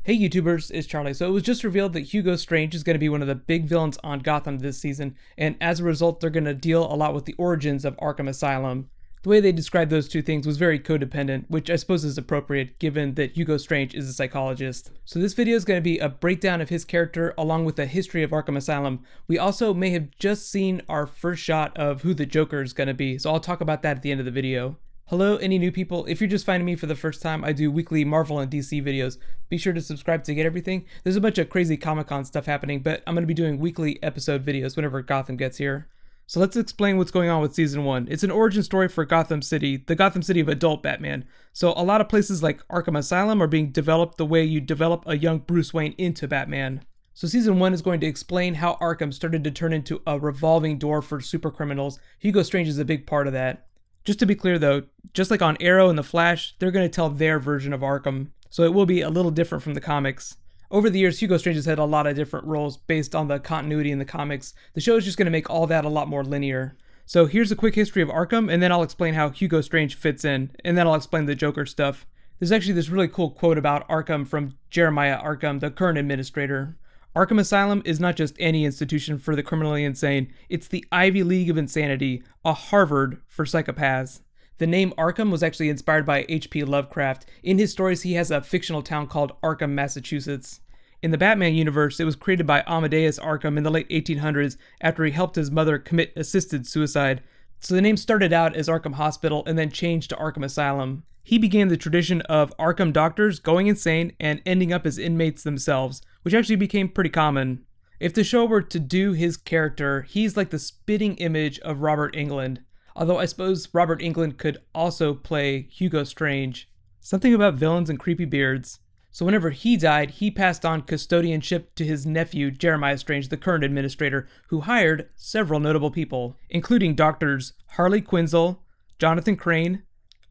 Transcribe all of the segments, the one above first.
Hey YouTubers, it's Charlie. So it was just revealed that Hugo Strange is going to be one of the big villains on Gotham this season, and as a result they're going to deal a lot with the origins of Arkham Asylum. The way they described those two things was very codependent, which I suppose is appropriate given that Hugo Strange is a psychologist. So this video is going to be a breakdown of his character along with the history of Arkham Asylum. We also may have just seen our first shot of who the Joker is going to be, so I'll talk about that at the end of the video. Hello, any new people? If you're just finding me for the first time, I do weekly Marvel and DC videos. Be sure to subscribe to get everything. There's a bunch of crazy Comic-Con stuff happening, but I'm going to be doing weekly episode videos whenever Gotham gets here. So let's explain what's going on with Season 1. It's an origin story for Gotham City, the Gotham City of adult Batman. So a lot of places like Arkham Asylum are being developed the way you develop a young Bruce Wayne into Batman. So Season 1 is going to explain how Arkham started to turn into a revolving door for supercriminals. Hugo Strange is a big part of that. Just to be clear though, just like on Arrow and The Flash, they're going to tell their version of Arkham, so it will be a little different from the comics. Over the years, Hugo Strange has had a lot of different roles based on the continuity in the comics. The show is just going to make all that a lot more linear. So here's a quick history of Arkham, and then I'll explain how Hugo Strange fits in, and then I'll explain the Joker stuff. There's actually this really cool quote about Arkham from Jeremiah Arkham, the current administrator. Arkham Asylum is not just any institution for the criminally insane, it's the Ivy League of insanity, a Harvard for psychopaths. The name Arkham was actually inspired by H.P. Lovecraft. In his stories, he has a fictional town called Arkham, Massachusetts. In the Batman universe, it was created by Amadeus Arkham in the late 1800s after he helped his mother commit assisted suicide. So the name started out as Arkham Hospital and then changed to Arkham Asylum. He began the tradition of Arkham doctors going insane and ending up as inmates themselves, which actually became pretty common. If the show were to do his character, he's like the spitting image of Robert Englund. Although I suppose Robert Englund could also play Hugo Strange. Something about villains and creepy beards. So whenever he died, he passed on custodianship to his nephew, Jeremiah Strange, the current administrator, who hired several notable people, including doctors Harley Quinzel, Jonathan Crane,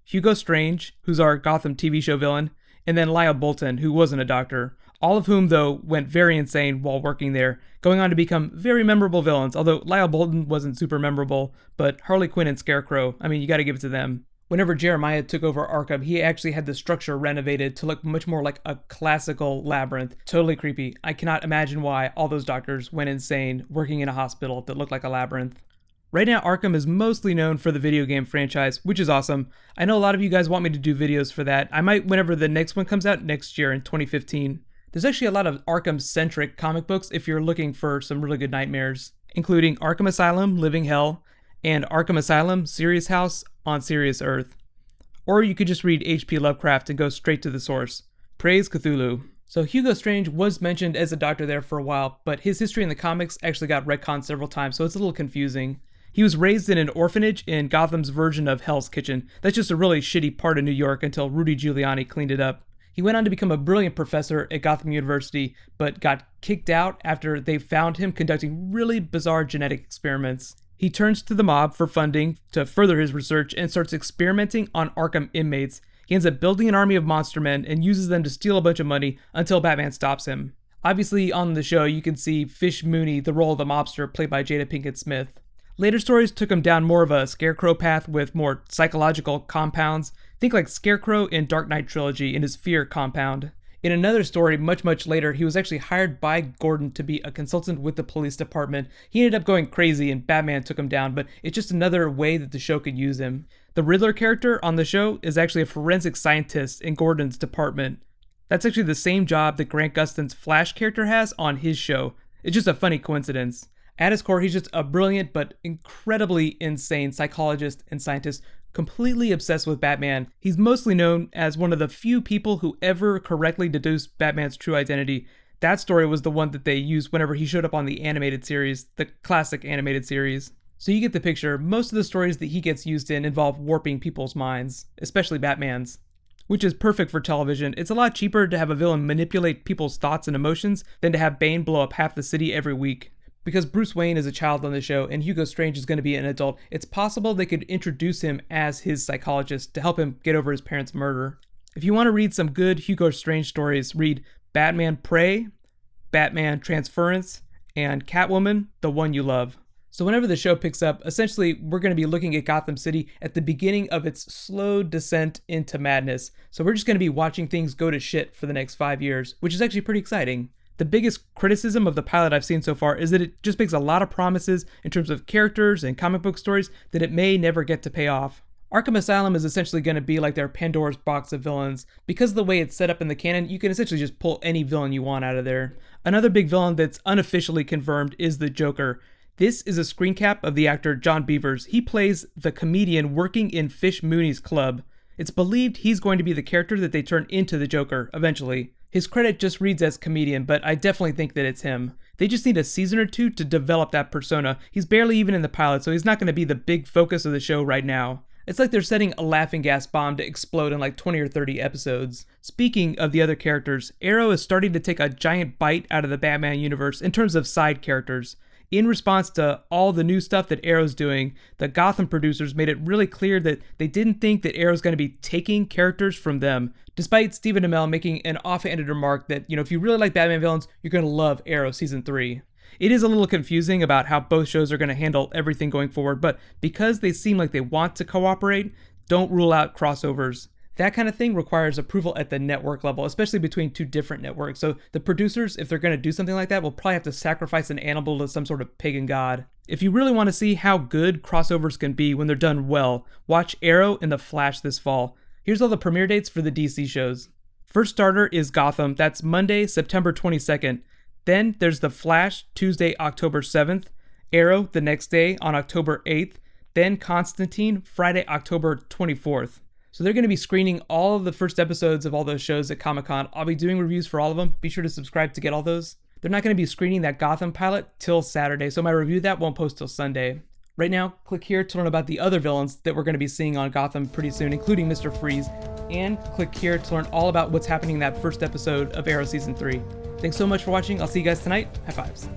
Hugo Strange, who's our Gotham TV show villain, and then Lyle Bolton, who wasn't a doctor. All of whom, though, went very insane while working there, going on to become very memorable villains, although Lyle Bolton wasn't super memorable, but Harley Quinn and Scarecrow, I mean, you gotta give it to them. Whenever Jeremiah took over Arkham, he actually had the structure renovated to look much more like a classical labyrinth. Totally creepy. I cannot imagine why all those doctors went insane working in a hospital that looked like a labyrinth. Right now, Arkham is mostly known for the video game franchise, which is awesome. I know a lot of you guys want me to do videos for that. I might whenever the next one comes out next year in 2015. There's actually a lot of Arkham-centric comic books if you're looking for some really good nightmares, including Arkham Asylum, Living Hell, and Arkham Asylum, Serious House on Serious Earth. Or you could just read H.P. Lovecraft and go straight to the source. Praise Cthulhu. So Hugo Strange was mentioned as a doctor there for a while, but his history in the comics actually got retconned several times, so it's a little confusing. He was raised in an orphanage in Gotham's version of Hell's Kitchen. That's just a really shitty part of New York until Rudy Giuliani cleaned it up. He went on to become a brilliant professor at Gotham University, but got kicked out after they found him conducting really bizarre genetic experiments. He turns to the mob for funding to further his research and starts experimenting on Arkham inmates. He ends up building an army of monster men and uses them to steal a bunch of money until Batman stops him. Obviously, on the show, you can see Fish Mooney, the role of the mobster, played by Jada Pinkett Smith. Later stories took him down more of a Scarecrow path with more psychological compounds. Think like Scarecrow in Dark Knight Trilogy in his Fear compound. In another story, much later, he was actually hired by Gordon to be a consultant with the police department. He ended up going crazy and Batman took him down, but it's just another way that the show could use him. The Riddler character on the show is actually a forensic scientist in Gordon's department. That's actually the same job that Grant Gustin's Flash character has on his show. It's just a funny coincidence. At his core, he's just a brilliant but incredibly insane psychologist and scientist, completely obsessed with Batman. He's mostly known as one of the few people who ever correctly deduced Batman's true identity. That story was the one that they used whenever he showed up on the animated series, the classic animated series. So you get the picture. Most of the stories that he gets used in involve warping people's minds, especially Batman's, which is perfect for television. It's a lot cheaper to have a villain manipulate people's thoughts and emotions than to have Bane blow up half the city every week. Because Bruce Wayne is a child on the show and Hugo Strange is going to be an adult, it's possible they could introduce him as his psychologist to help him get over his parents' murder. If you want to read some good Hugo Strange stories, read Batman Prey, Batman Transference, and Catwoman, The One You Love. So whenever the show picks up, essentially we're going to be looking at Gotham City at the beginning of its slow descent into madness. So we're just going to be watching things go to shit for the next 5 years, which is actually pretty exciting. The biggest criticism of the pilot I've seen so far is that it just makes a lot of promises in terms of characters and comic book stories that it may never get to pay off. Arkham Asylum is essentially going to be like their Pandora's box of villains. Because of the way it's set up in the canon, you can essentially just pull any villain you want out of there. Another big villain that's unofficially confirmed is the Joker. This is a screen cap of the actor John Beavers. He plays the comedian working in Fish Mooney's club. It's believed he's going to be the character that they turn into the Joker eventually. His credit just reads as comedian, but I definitely think that it's him. They just need a season or two to develop that persona. He's barely even in the pilot, so he's not going to be the big focus of the show right now. It's like they're setting a laughing gas bomb to explode in like 20 or 30 episodes. Speaking of the other characters, Arrow is starting to take a giant bite out of the Batman universe in terms of side characters. In response to all the new stuff that Arrow's doing, the Gotham producers made it really clear that they didn't think that Arrow's going to be taking characters from them, despite Stephen Amell making an offhanded remark that, if you really like Batman villains, you're going to love Arrow Season 3. It is a little confusing about how both shows are going to handle everything going forward, but because they seem like they want to cooperate, don't rule out crossovers. That kind of thing requires approval at the network level, especially between two different networks. So the producers, if they're going to do something like that, will probably have to sacrifice an animal to some sort of pagan god. If you really want to see how good crossovers can be when they're done well, watch Arrow and The Flash this fall. Here's all the premiere dates for the DC shows. First starter is Gotham. That's Monday, September 22nd. Then there's The Flash, Tuesday, October 7th. Arrow the next day on October 8th. Then Constantine, Friday, October 24th. So they're going to be screening all of the first episodes of all those shows at Comic-Con. I'll be doing reviews for all of them. Be sure to subscribe to get all those. They're not going to be screening that Gotham pilot till Saturday, so my review of that won't post till Sunday. Right now, click here to learn about the other villains that we're going to be seeing on Gotham pretty soon, including Mr. Freeze, and click here to learn all about what's happening in that first episode of Arrow Season 3. Thanks so much for watching. I'll see you guys tonight. High fives.